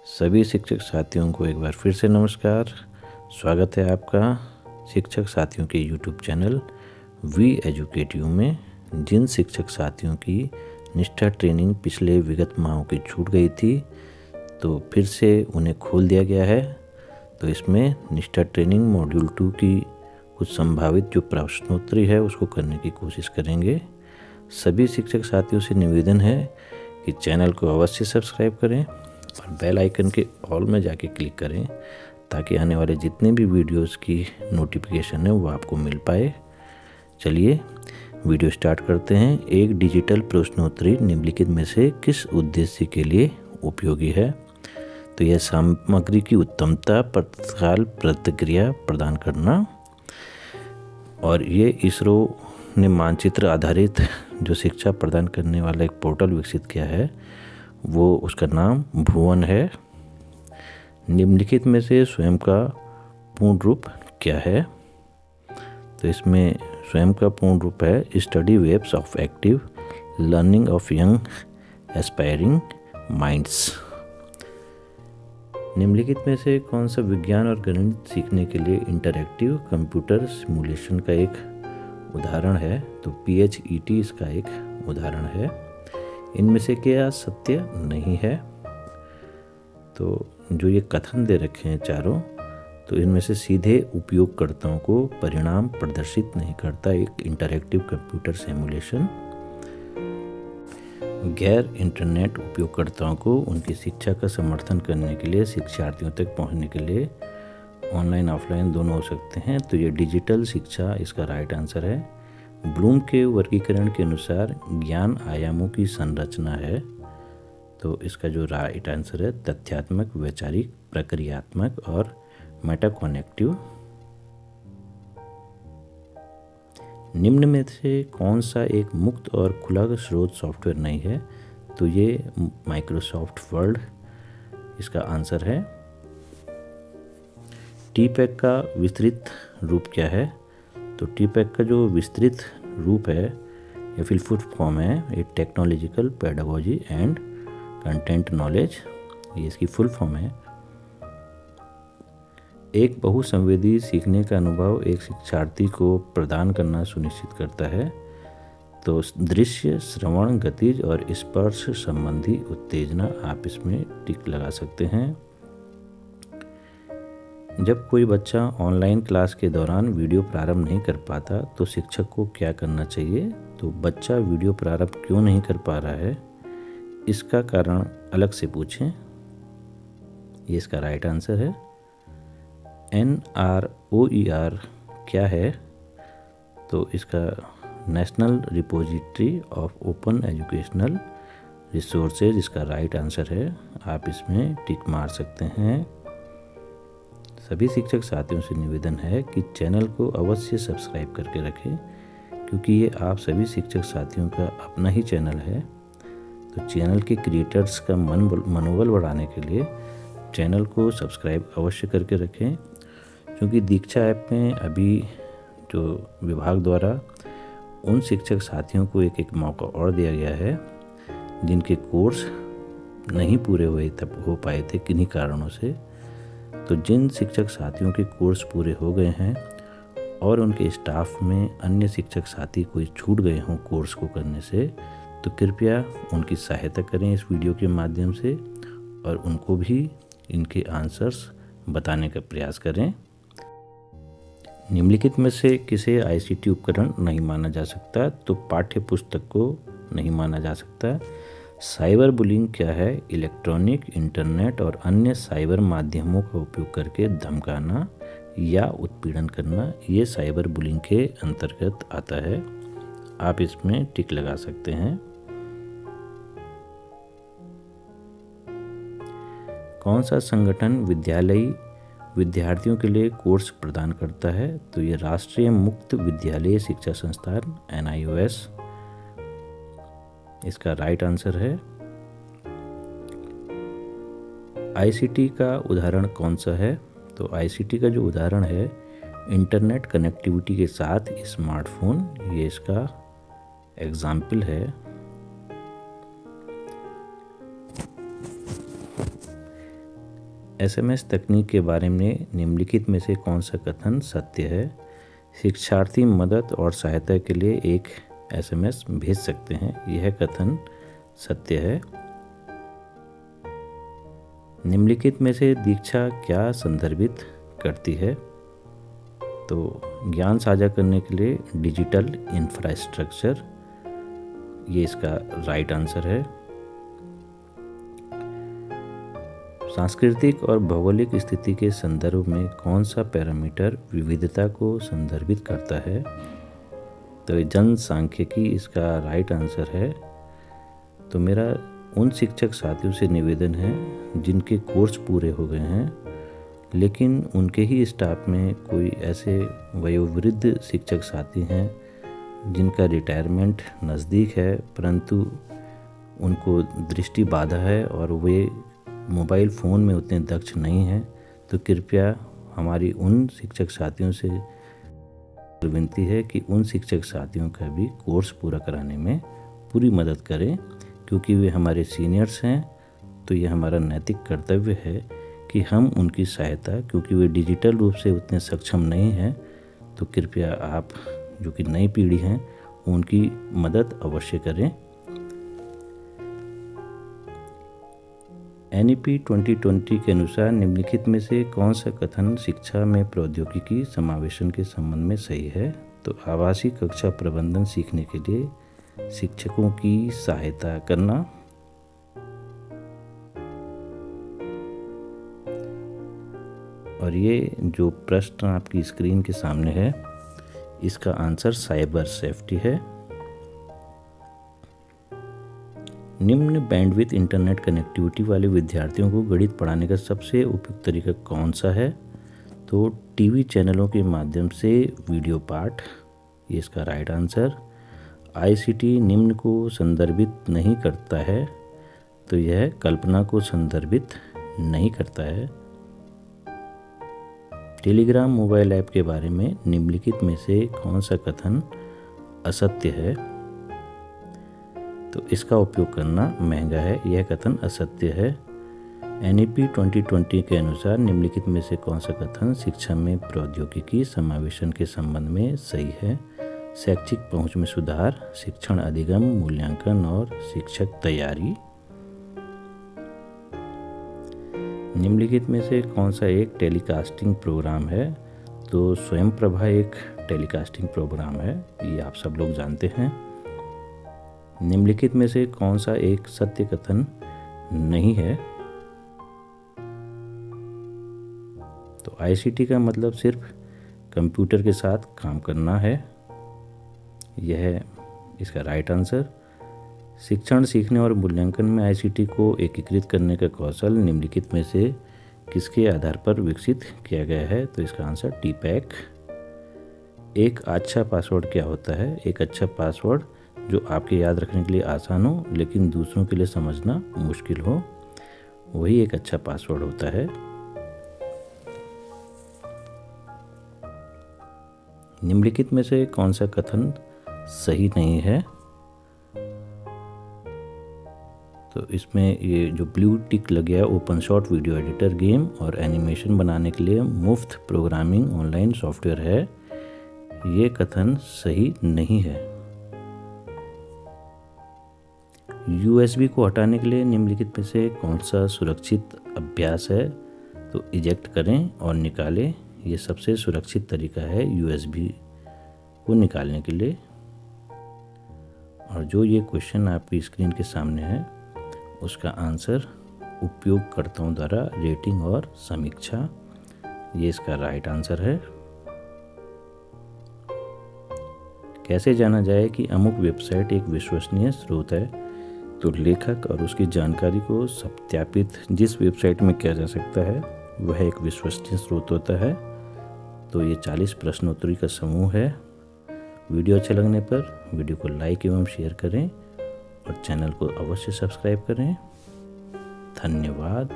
सभी शिक्षक साथियों को एक बार फिर से नमस्कार। स्वागत है आपका शिक्षक साथियों के YouTube channel we educate you में। जिन शिक्षक साथियों की निष्ठा ट्रेनिंग पिछले विगत माहों की छूट गई थी तो फिर से उन्हें खोल दिया गया है। तो इसमें निष्ठा ट्रेनिंग मॉड्यूल 2 की कुछ संभावित जो प्रश्नोत्तरी है उसको करने की कोशिश करेंगे। सभी शिक्षक साथियों से निवेदन है कि चैनल को अवश्य सब्सक्राइब करें और बेल आइकन के ऑल में जाके क्लिक करें ताकि आने वाले जितने भी वीडियोस की नोटिफिकेशन है वो आपको मिल पाए। चलिए वीडियो स्टार्ट करते हैं। एक डिजिटल प्रश्नोत्तरी निम्नलिखित में से किस उद्देश्य के लिए उपयोगी है? तो यह सामग्री की उत्तमता तत्काल प्रतिक्रिया प्रदान करना, और ये इसरो ने मानचित्र आधारित जो शिक्षा प्रदान करने वाला एक पोर्टल विकसित किया है वो उसका नाम भुवन है। निम्नलिखित में से स्वयं का पूर्ण रूप क्या है? तो इसमें स्वयं का पूर्ण रूप है study webs of active learning of young aspiring minds. निम्नलिखित में से कौन सा विज्ञान और गणित सीखने के लिए इंटरैक्टिव कंप्यूटर सिमुलेशन का एक उदाहरण है? तो PHET इसका एक उदाहरण है। इनमें से क्या सत्य नहीं है? तो जो ये कथन दे रखे हैं चारों, तो इनमें से सीधे उपयोगकर्ताओं को परिणाम प्रदर्शित नहीं करता एक इंटरैक्टिव कंप्यूटर सिमुलेशन। गैर इंटरनेट उपयोगकर्ताओं को उनकी शिक्षा का समर्थन करने के लिए शिक्षार्थियों तक पहुंचने के लिए ऑनलाइन ऑफलाइन दोनों हो सकते हैं। तो ये डिजिटल शिक्षा इसका राइट आंसर है। ब्लूम के वर्गीकरण के अनुसार ज्ञान आयामों की संरचना है। तो इसका जो राइट आंसर है तथ्यात्मक, वैचारिक, प्रक्रियात्मक और मेटाकॉग्निटिव। निम्न में से कौन सा एक मुक्त और खुला स्रोत सॉफ्टवेयर नहीं है? तो ये माइक्रोसॉफ्ट वर्ड इसका आंसर है। TPACK का विस्तृत रूप क्या है? तो TPACK का जो विस्तृत रूप है या फिर फुल फॉर्म है ये technological pedagogy and content knowledge, ये इसकी फुल फॉर्म है। एक बहुसंवेदी सीखने का अनुभव एक शिक्षार्थी को प्रदान करना सुनिश्चित करता है। तो दृश्य, श्रवण, गतिज और स्पर्श संबंधी उत्तेजना, आप इसमें टिक लगा सकते हैं। जब कोई बच्चा ऑनलाइन क्लास के दौरान वीडियो प्रारंभ नहीं कर पाता तो शिक्षक को क्या करना चाहिए? तो बच्चा वीडियो प्रारंभ क्यों नहीं कर पा रहा है इसका कारण अलग से पूछें, ये इसका राइट आंसर है। NROER क्या है? तो इसका national repository of open educational resources इसका राइट आंसर है। आप इसमें टिक मार सकते हैं। सभी शिक्षक साथियों से निवेदन है कि चैनल को अवश्य सब्सक्राइब करके रखें क्योंकि ये आप सभी शिक्षक साथियों का अपना ही चैनल है। तो चैनल के क्रिएटर्स का मनोबल बढ़ाने के लिए चैनल को सब्सक्राइब अवश्य करके रखें, क्योंकि दीक्षा ऐप में अभी जो विभाग द्वारा उन शिक्षक साथियों को एक मौका और दिया गया है जिनके कोर्स नहीं पूरे हो पाए थे किन्हीं कारणों से। तो जिन शिक्षक साथियों के कोर्स पूरे हो गए हैं और उनके स्टाफ में अन्य शिक्षक साथी कोई छूट गए हों कोर्स को करने से, तो कृपया उनकी सहायता करें इस वीडियो के माध्यम से और उनको भी इनके आंसर्स बताने का प्रयास करें। निम्नलिखित में से किसे ICT उपकरण नहीं माना जा सकता? तो पाठ्य पुस्तक को नहीं माना जा सकता। साइबर बुलिंग क्या है? इलेक्ट्रॉनिक, इंटरनेट और अन्य साइबर माध्यमों का उपयोग करके धमकाना या उत्पीड़न करना, ये साइबर बुलिंग के अंतर्गत आता है। आप इसमें टिक लगा सकते हैं। कौन सा संगठन विद्यालयी विद्यार्थियों के लिए कोर्स प्रदान करता है? तो ये राष्ट्रीय मुक्त विद्यालय शिक्षा संस्थान NIOS इसका राइट आंसर है। ICT का उदाहरण कौन सा है? तो ICT का जो उदाहरण है इंटरनेट कनेक्टिविटी के साथ स्मार्टफोन, ये इसका एग्जाम्पल है। एसएमएस तकनीक के बारे में निम्नलिखित में से कौन सा कथन सत्य है? शिक्षार्थी मदद और सहायता के लिए एक एसएमएस भेज सकते हैं, यह कथन सत्य है। निम्नलिखित में से दीक्षा क्या संदर्भित करती है? तो ज्ञान साझा करने के लिए डिजिटल इंफ्रास्ट्रक्चर, ये इसका राइट आंसर है। सांस्कृतिक और भौगोलिक स्थिति के संदर्भ में कौन सा पैरामीटर विविधता को संदर्भित करता है? तो जनसांख्यिकी इसका राइट आंसर है। तो मेरा उन शिक्षक साथियों से निवेदन है जिनके कोर्स पूरे हो गए हैं लेकिन उनके ही स्टाफ में कोई ऐसे वयोवृद्ध शिक्षक साथी हैं जिनका रिटायरमेंट नज़दीक है परंतु उनको दृष्टि बाधा है और वे मोबाइल फ़ोन में उतने दक्ष नहीं हैं, तो कृपया हमारी उन शिक्षक साथियों से विनती है कि उन शिक्षक साथियों का भी कोर्स पूरा कराने में पूरी मदद करें, क्योंकि वे हमारे सीनियर्स हैं। तो ये हमारा नैतिक कर्तव्य है कि हम उनकी सहायता, क्योंकि वे डिजिटल रूप से उतने सक्षम नहीं हैं, तो कृपया आप जो कि नई पीढ़ी हैं उनकी मदद अवश्य करें। NEP 2020 के अनुसार निम्नलिखित में से कौन सा कथन शिक्षा में प्रौद्योगिकी समावेशन के संबंध में सही है? तो आवासीय कक्षा प्रबंधन सीखने के लिए शिक्षकों की सहायता करना। और ये जो प्रश्न आपकी स्क्रीन के सामने है इसका आंसर साइबर सेफ्टी है। निम्न बैंडविड्थ इंटरनेट कनेक्टिविटी वाले विद्यार्थियों को गणित पढ़ाने का सबसे उपयुक्त तरीका कौन सा है? तो टीवी चैनलों के माध्यम से वीडियो पाठ, ये इसका राइट आंसर। ICT निम्न को संदर्भित नहीं करता है, तो यह कल्पना को संदर्भित नहीं करता है। टेलीग्राम मोबाइल ऐप के बारे में निम्नलिखित में से कौन सा कथन असत्य है? तो इसका उपयोग करना महंगा है, यह कथन असत्य है। NEP 2020 के अनुसार निम्नलिखित में से कौन सा कथन शिक्षा में प्रौद्योगिकी समावेशन के संबंध में सही है? शैक्षिक पहुंच में सुधार, शिक्षण अधिगम, मूल्यांकन और शिक्षक तैयारी। निम्नलिखित में से कौन सा एक टेलीकास्टिंग प्रोग्राम है? तो स्वयं प्रभा एक टेलीकास्टिंग प्रोग्राम है, ये आप सब लोग जानते हैं। निम्नलिखित में से कौन सा एक सत्य कथन नहीं है? तो ICT का मतलब सिर्फ कंप्यूटर के साथ काम करना है, यह इसका राइट आंसर। शिक्षण सीखने और मूल्यांकन में ICT को एकीकृत करने का कौशल निम्नलिखित में से किसके आधार पर विकसित किया गया है? तो इसका आंसर TPACK। एक अच्छा पासवर्ड क्या होता है? एक अच्छा पासवर्ड जो आपके याद रखने के लिए आसान हो लेकिन दूसरों के लिए समझना मुश्किल हो, वही एक अच्छा पासवर्ड होता है। निम्नलिखित में से कौन सा कथन सही नहीं है? तो इसमें ये जो ब्लू टिक लग गया open shot video editor game और एनिमेशन बनाने के लिए मुफ्त प्रोग्रामिंग ऑनलाइन सॉफ्टवेयर है, ये कथन सही नहीं है। USB को हटाने के लिए निम्नलिखित में से कौन सा सुरक्षित अभ्यास है? तो इजेक्ट करें और निकालें, ये सबसे सुरक्षित तरीका है USB को निकालने के लिए। और जो ये क्वेश्चन आपकी स्क्रीन के सामने है उसका आंसर उपयोगकर्ताओं द्वारा रेटिंग और समीक्षा, ये इसका राइट आंसर है। कैसे जाना जाए कि अमुक वेबसाइट एक विश्वसनीय स्रोत है? तो लेखक और उसकी जानकारी को सत्यापित जिस वेबसाइट में किया जा सकता है वह एक विश्वसनीय स्रोत होता है। तो ये 40 प्रश्नोत्तरी का समूह है। वीडियो अच्छा लगने पर वीडियो को लाइक एवं शेयर करें और चैनल को अवश्य सब्सक्राइब करें। धन्यवाद।